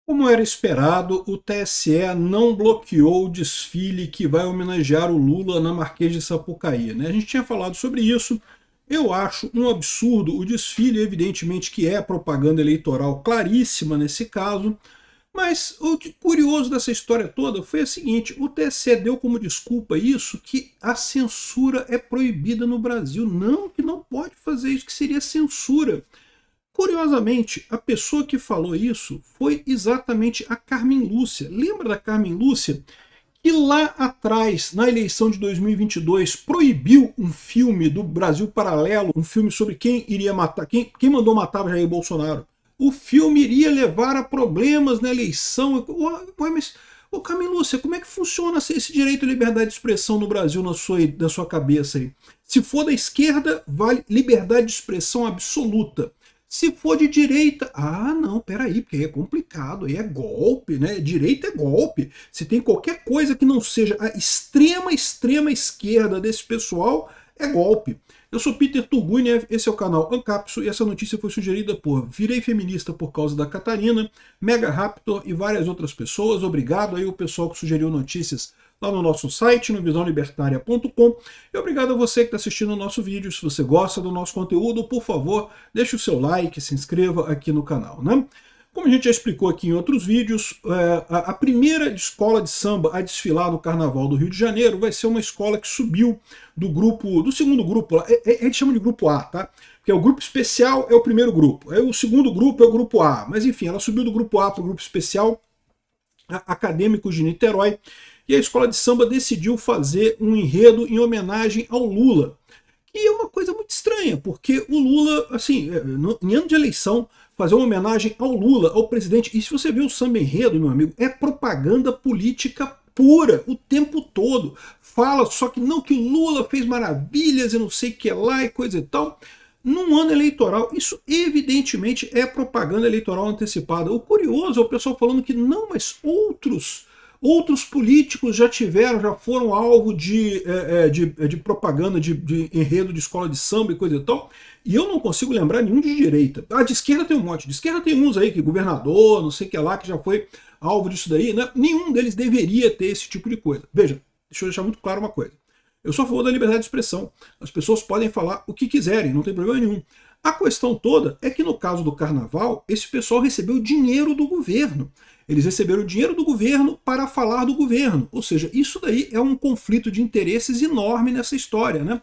Como era esperado, o TSE não bloqueou o desfile que vai homenagear o Lula na Marquês de Sapucaí, né? A gente tinha falado sobre isso. Eu acho um absurdo o desfile, evidentemente que é propaganda eleitoral claríssima nesse caso, mas o curioso dessa história toda foi o seguinte: o TSE deu como desculpa isso, que a censura é proibida no Brasil. Não, que não pode fazer isso, que seria censura. Curiosamente, a pessoa que falou isso foi exatamente a Carmen Lúcia. Lembra da Carmen Lúcia? Que lá atrás, na eleição de 2022, proibiu um filme do Brasil Paralelo, um filme sobre quem iria matar, quem mandou matar Jair Bolsonaro. O filme iria levar a problemas na eleição. Ué, mas, ô Carmen Lúcia, como é que funciona esse direito à liberdade de expressão no Brasil na sua cabeça aí? Se for da esquerda, vale liberdade de expressão absoluta. Se for de direita, não, peraí, porque aí é complicado, aí é golpe, né? Direita é golpe. Se tem qualquer coisa que não seja a extrema esquerda desse pessoal, é golpe. Eu sou Peter Turguniev, esse é o canal Ancapso, e essa notícia foi sugerida por Virei Feminista por causa da Catarina, Mega Raptor e várias outras pessoas. Obrigado aí o pessoal que sugeriu notícias lá no nosso site, no visãolibertaria.com. E obrigado a você que está assistindo o nosso vídeo. Se você gosta do nosso conteúdo, por favor, deixe o seu like, se inscreva aqui no canal, né? Como a gente já explicou aqui em outros vídeos, a primeira escola de samba a desfilar no Carnaval do Rio de Janeiro vai ser uma escola que subiu do segundo grupo, a gente chama de grupo A, tá? Porque o grupo especial é o primeiro grupo, aí o segundo grupo é o grupo A, mas enfim, ela subiu do grupo A para o grupo especial, Acadêmicos de Niterói, e a escola de samba decidiu fazer um enredo em homenagem ao Lula. E é uma coisa muito estranha, porque o Lula, assim, em ano de eleição, fazer uma homenagem ao Lula, ao presidente, e se você vê o samba enredo, meu amigo, é propaganda política pura, o tempo todo. Fala só que não, que o Lula fez maravilhas e não sei o que lá e coisa e tal. Num ano eleitoral, isso evidentemente é propaganda eleitoral antecipada. O curioso é o pessoal falando que não, mas outros políticos já foram alvo de propaganda, de enredo de escola de samba e coisa e tal, e eu não consigo lembrar nenhum de direita. De esquerda tem um monte, de esquerda tem uns aí, que governador, não sei o que lá, que já foi alvo disso daí, né? Nenhum deles deveria ter esse tipo de coisa. Veja, deixa eu deixar muito claro uma coisa. Eu sou a favor da liberdade de expressão. As pessoas podem falar o que quiserem, não tem problema nenhum. A questão toda é que no caso do carnaval, esse pessoal recebeu dinheiro do governo. Eles receberam dinheiro do governo para falar do governo. Ou seja, isso daí é um conflito de interesses enorme nessa história, né?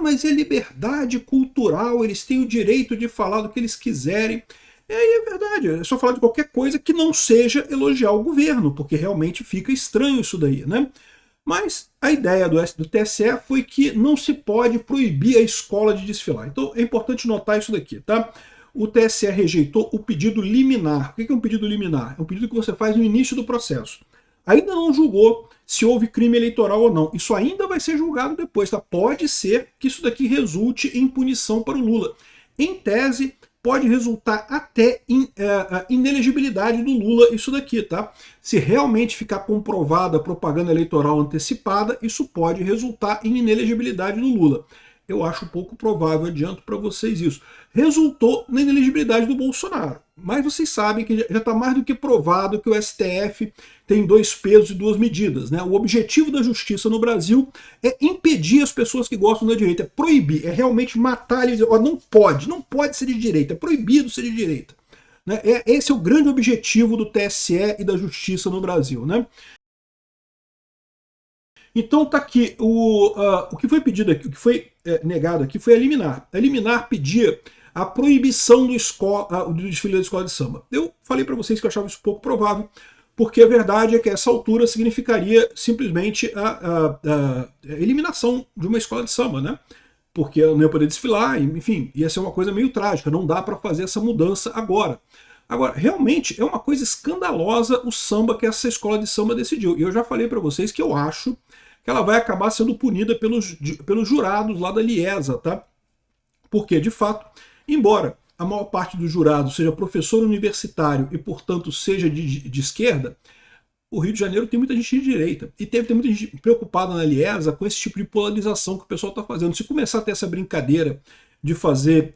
Mas é liberdade cultural, eles têm o direito de falar do que eles quiserem. É verdade, é só falar de qualquer coisa que não seja elogiar o governo, porque realmente fica estranho isso daí, né? Mas a ideia do TSE foi que não se pode proibir a escola de desfilar. Então é importante notar isso daqui, tá? O TSE rejeitou o pedido liminar. O que é um pedido liminar? É um pedido que você faz no início do processo. Ainda não julgou se houve crime eleitoral ou não. Isso ainda vai ser julgado depois, tá? Pode ser que isso daqui resulte em punição para o Lula. Em tese, pode resultar até em inelegibilidade do Lula isso daqui, tá? Se realmente ficar comprovada a propaganda eleitoral antecipada, isso pode resultar em inelegibilidade do Lula. Eu acho pouco provável, adianto para vocês isso. Resultou na inelegibilidade do Bolsonaro. Mas vocês sabem que já está mais do que provado que o STF tem dois pesos e duas medidas, né? O objetivo da justiça no Brasil é impedir as pessoas que gostam da direita, é proibir, é realmente matar eles. Não pode ser de direita, é proibido ser de direita. Né? Esse é o grande objetivo do TSE e da justiça no Brasil, né? Então tá aqui, o que foi pedido aqui, o que foi negado aqui foi a liminar. A liminar pedia a proibição do desfile da escola de samba. Eu falei para vocês que eu achava isso pouco provável, porque a verdade é que essa altura significaria simplesmente a eliminação de uma escola de samba, né? Porque ela não ia poder desfilar, enfim, ia ser uma coisa meio trágica, não dá para fazer essa mudança agora. Agora, realmente é uma coisa escandalosa o samba que essa escola de samba decidiu. E eu já falei para vocês que eu acho que ela vai acabar sendo punida pelos jurados lá da Liesa, tá? Porque, de fato, embora a maior parte dos jurados seja professor universitário e, portanto, seja de esquerda, o Rio de Janeiro tem muita gente de direita. E tem muita gente preocupada na Liesa com esse tipo de polarização que o pessoal está fazendo. Se começar a ter essa brincadeira de fazer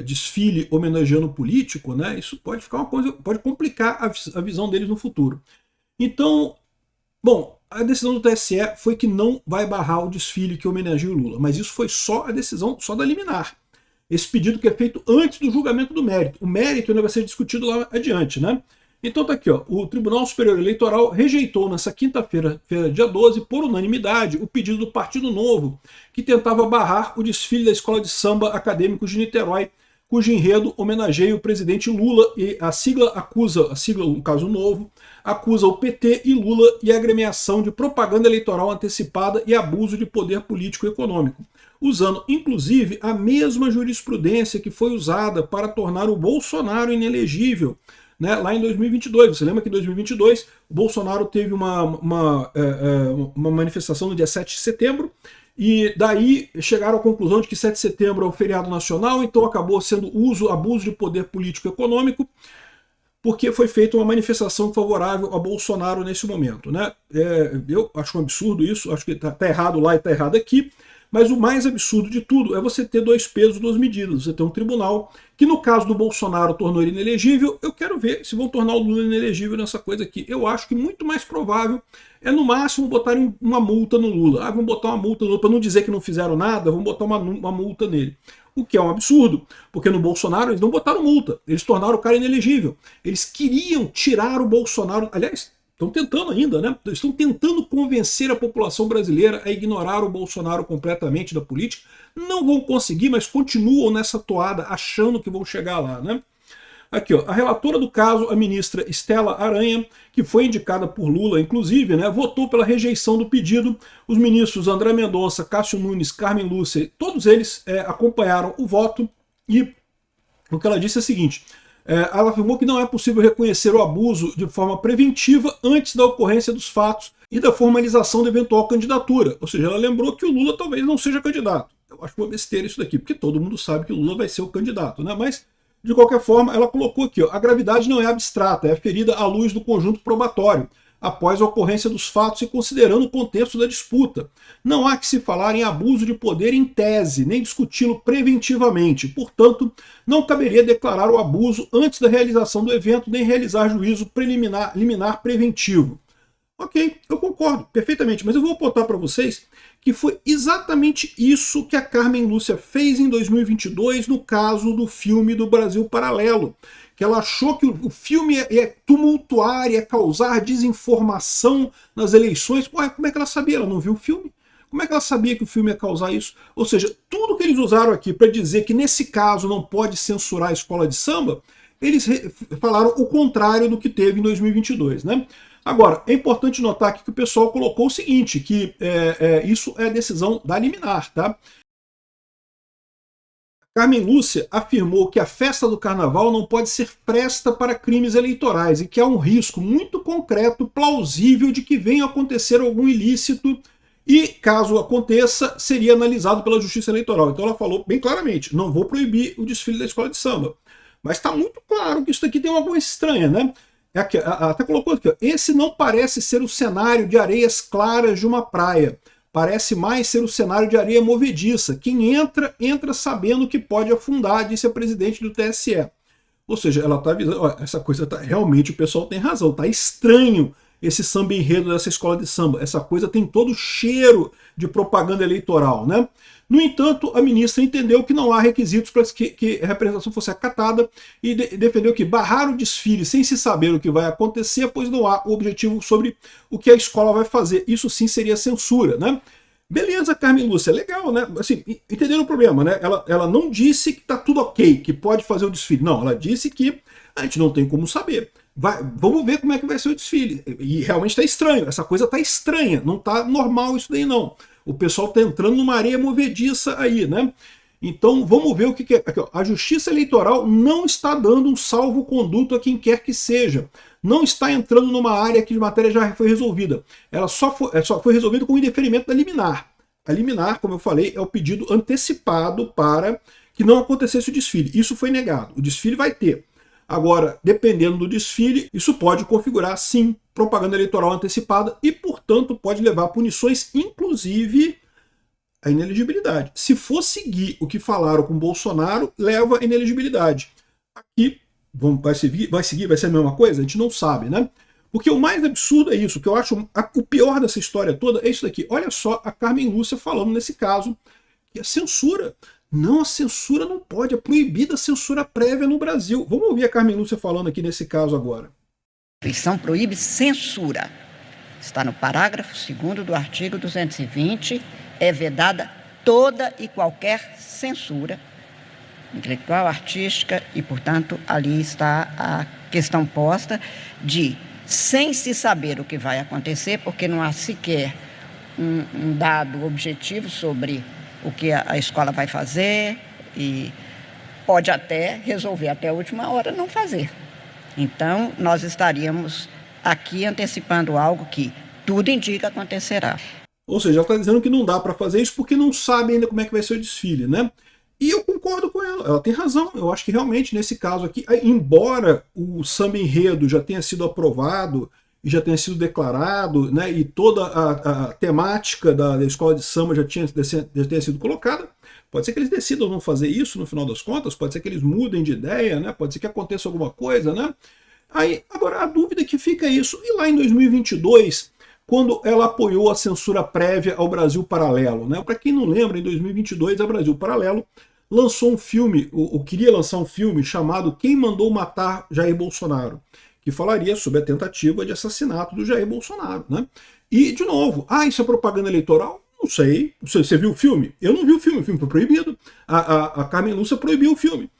desfile homenageando político, né? Isso pode ficar uma coisa, pode complicar a visão deles no futuro. Então, bom, a decisão do TSE foi que não vai barrar o desfile que homenageia o Lula, mas isso foi só a decisão, só da liminar. Esse pedido que é feito antes do julgamento do mérito. O mérito ainda vai ser discutido lá adiante, né? Então tá aqui, ó, o Tribunal Superior Eleitoral rejeitou nessa quinta-feira, dia 12, por unanimidade, o pedido do Partido Novo, que tentava barrar o desfile da Escola de Samba Acadêmicos de Niterói, cujo enredo homenageia o presidente Lula, e a sigla, no caso Novo, acusa o PT e Lula e a agremiação de propaganda eleitoral antecipada e abuso de poder político e econômico, usando inclusive a mesma jurisprudência que foi usada para tornar o Bolsonaro inelegível, né, lá em 2022. Você lembra que em 2022 o Bolsonaro teve uma manifestação no dia 7 de setembro, e daí chegaram à conclusão de que 7 de setembro é um feriado nacional, então acabou sendo abuso de poder político e econômico, porque foi feita uma manifestação favorável a Bolsonaro nesse momento, né? Eu acho um absurdo isso, acho que tá errado lá e tá errado aqui, mas o mais absurdo de tudo é você ter dois pesos, duas medidas. Você ter um tribunal que, no caso do Bolsonaro, tornou ele inelegível. Eu quero ver se vão tornar o Lula inelegível nessa coisa aqui. Eu acho que muito mais provável é, no máximo, botarem uma multa no Lula. Vamos botar uma multa no Lula, para não dizer que não fizeram nada, vamos botar uma multa nele. O que é um absurdo, porque no Bolsonaro eles não botaram multa, eles tornaram o cara inelegível. Eles queriam tirar o Bolsonaro, aliás, estão tentando ainda, né? Estão tentando convencer a população brasileira a ignorar o Bolsonaro completamente da política. Não vão conseguir, mas continuam nessa toada, achando que vão chegar lá, né? Aqui, ó, a relatora do caso, a ministra Estela Aranha, que foi indicada por Lula, inclusive, né, votou pela rejeição do pedido. Os ministros André Mendonça, Cássio Nunes, Carmen Lúcia, todos eles acompanharam o voto, e o que ela disse é o seguinte: ela afirmou que não é possível reconhecer o abuso de forma preventiva antes da ocorrência dos fatos e da formalização da eventual candidatura. Ou seja, ela lembrou que o Lula talvez não seja candidato. Eu acho uma besteira isso daqui, porque todo mundo sabe que o Lula vai ser o candidato, né? Mas, de qualquer forma, ela colocou aqui, ó, a gravidade não é abstrata, é aferida à luz do conjunto probatório, após a ocorrência dos fatos e considerando o contexto da disputa. Não há que se falar em abuso de poder em tese, nem discuti-lo preventivamente. Portanto, não caberia declarar o abuso antes da realização do evento, nem realizar juízo liminar preventivo. Ok, eu concordo perfeitamente, mas eu vou apontar para vocês que foi exatamente isso que a Carmen Lúcia fez em 2022 no caso do filme do Brasil Paralelo, que ela achou que o filme ia tumultuar, ia causar desinformação nas eleições. Ué, como é que ela sabia? Ela não viu o filme? Como é que ela sabia que o filme ia causar isso? Ou seja, tudo que eles usaram aqui para dizer que nesse caso não pode censurar a escola de samba, eles falaram o contrário do que teve em 2022, né? Agora, é importante notar aqui que o pessoal colocou o seguinte, que isso é decisão da liminar, tá? Carmen Lúcia afirmou que a festa do carnaval não pode ser presta para crimes eleitorais e que há um risco muito concreto, plausível, de que venha a acontecer algum ilícito e, caso aconteça, seria analisado pela Justiça Eleitoral. Então ela falou bem claramente, não vou proibir o desfile da escola de samba. Mas está muito claro que isso daqui tem uma coisa estranha, né? Aqui, até colocou aqui, ó, esse não parece ser o cenário de areias claras de uma praia. Parece mais ser o cenário de areia movediça. Quem entra, entra sabendo que pode afundar, disse a presidente do TSE. Ou seja, ela está avisando, ó, essa coisa tá, realmente o pessoal tem razão, tá estranho esse samba enredo dessa escola de samba. Essa coisa tem todo o cheiro de propaganda eleitoral, né? No entanto, a ministra entendeu que não há requisitos para que a representação fosse acatada e defendeu que barrar o desfile sem se saber o que vai acontecer, pois não há objetivo sobre o que a escola vai fazer. Isso sim seria censura, né? Beleza, Carmen Lúcia, legal, né? Assim, entenderam o problema, né? Ela não disse que tá tudo ok, que pode fazer o desfile. Não, ela disse que a gente não tem como saber. Vamos ver como é que vai ser o desfile. E realmente está estranho, essa coisa está estranha, não está normal isso daí não. O pessoal está entrando numa areia movediça aí, né? Então vamos ver o que é. Aqui, ó, a Justiça Eleitoral não está dando um salvo-conduto a quem quer que seja. Não está entrando numa área que de matéria já foi resolvida. Ela só foi resolvida com o indeferimento da liminar. A liminar, como eu falei, é o pedido antecipado para que não acontecesse o desfile. Isso foi negado. O desfile vai ter. Agora, dependendo do desfile, isso pode configurar, sim, propaganda eleitoral antecipada e, portanto, pode levar a punições, inclusive a inelegibilidade. Se for seguir o que falaram com Bolsonaro, leva a inelegibilidade. Aqui vai ser a mesma coisa? A gente não sabe, né? Porque o mais absurdo é isso, que eu acho o pior dessa história toda é isso daqui. Olha só a Carmen Lúcia falando nesse caso, que a censura. Não, a censura não pode, é proibida a censura prévia no Brasil. Vamos ouvir a Carmen Lúcia falando aqui nesse caso agora. A Constituição proíbe censura. Está no parágrafo 2º do artigo 220, é vedada toda e qualquer censura intelectual, artística, e, portanto, ali está a questão posta de, sem se saber o que vai acontecer, porque não há sequer um dado objetivo sobre o que a escola vai fazer, e pode até resolver até a última hora não fazer. Então, nós estaríamos aqui antecipando algo que tudo indica acontecerá. Ou seja, ela está dizendo que não dá para fazer isso porque não sabe ainda como é que vai ser o desfile, né? E eu concordo com ela tem razão. Eu acho que realmente nesse caso aqui, embora o samba enredo já tenha sido aprovado e já tenha sido declarado, né, e toda a temática da escola de samba já tenha sido colocada, pode ser que eles decidam não fazer isso no final das contas, pode ser que eles mudem de ideia, né, pode ser que aconteça alguma coisa, né? Aí, agora, a dúvida que fica é isso. E lá em 2022, quando ela apoiou a censura prévia ao Brasil Paralelo, né? Para quem não lembra, em 2022, a Brasil Paralelo lançou um filme, ou queria lançar um filme chamado Quem Mandou Matar Jair Bolsonaro, que falaria sobre a tentativa de assassinato do Jair Bolsonaro, né? E, de novo, isso é propaganda eleitoral? Não sei. Você viu o filme? Eu não vi o filme foi proibido. A Carmen Lúcia proibiu o filme.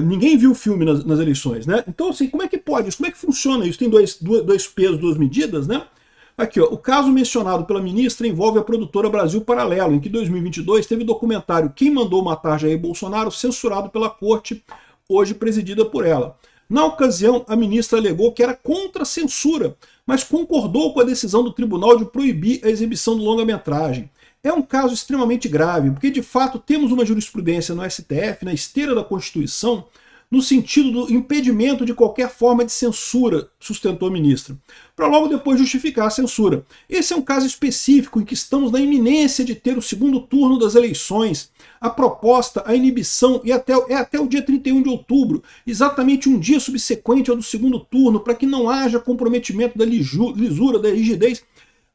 Ninguém viu o filme nas eleições, né? Então, assim, como é que pode isso? Como é que funciona isso? Tem dois pesos, duas medidas, né? Aqui, ó, o caso mencionado pela ministra envolve a produtora Brasil Paralelo, em que em 2022 teve documentário Quem Mandou Matar Jair Bolsonaro censurado pela corte, hoje presidida por ela. Na ocasião, a ministra alegou que era contra a censura, mas concordou com a decisão do tribunal de proibir a exibição do longa-metragem. É um caso extremamente grave, porque de fato temos uma jurisprudência no STF, na esteira da Constituição, no sentido do impedimento de qualquer forma de censura, sustentou a ministra, para logo depois justificar a censura. Esse é um caso específico em que estamos na iminência de ter o segundo turno das eleições. A proposta, a inibição é até o dia 31 de outubro, exatamente um dia subsequente ao do segundo turno, para que não haja comprometimento da lisura, da rigidez.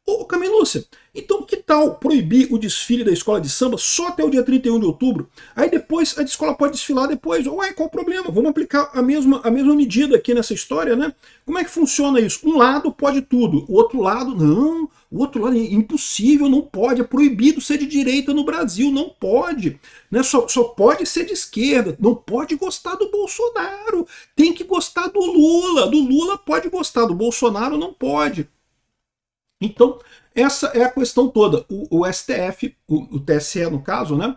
Ô, Carmen Lúcia, então que tal proibir o desfile da escola de samba só até o dia 31 de outubro? Aí depois a escola pode desfilar depois. Ué, qual o problema? Vamos aplicar a mesma medida aqui nessa história, né? Como é que funciona isso? Um lado pode tudo, o outro lado não. O outro lado é impossível, não pode. É proibido ser de direita no Brasil, não pode. Né? Só pode ser de esquerda, não pode gostar do Bolsonaro. Tem que gostar do Lula. Do Lula pode gostar, do Bolsonaro não pode. Então, essa é a questão toda. O STF, o TSE no caso, né,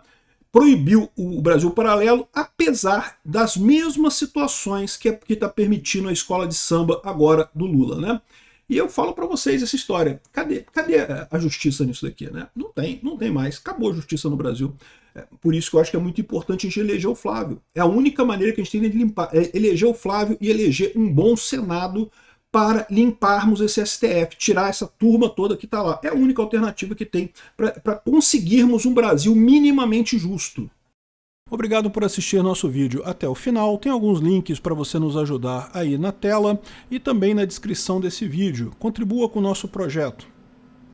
proibiu o Brasil Paralelo, apesar das mesmas situações que está permitindo a escola de samba agora do Lula, né? E eu falo para vocês essa história. Cadê a justiça nisso daqui, né? Não tem mais. Acabou a justiça no Brasil. Por isso que eu acho que é muito importante a gente eleger o Flávio. É a única maneira que a gente tem de limpar, é eleger o Flávio e eleger um bom Senado para limparmos esse STF, tirar essa turma toda que está lá. É a única alternativa que tem para conseguirmos um Brasil minimamente justo. Obrigado por assistir nosso vídeo até o final. Tem alguns links para você nos ajudar aí na tela e também na descrição desse vídeo. Contribua com o nosso projeto.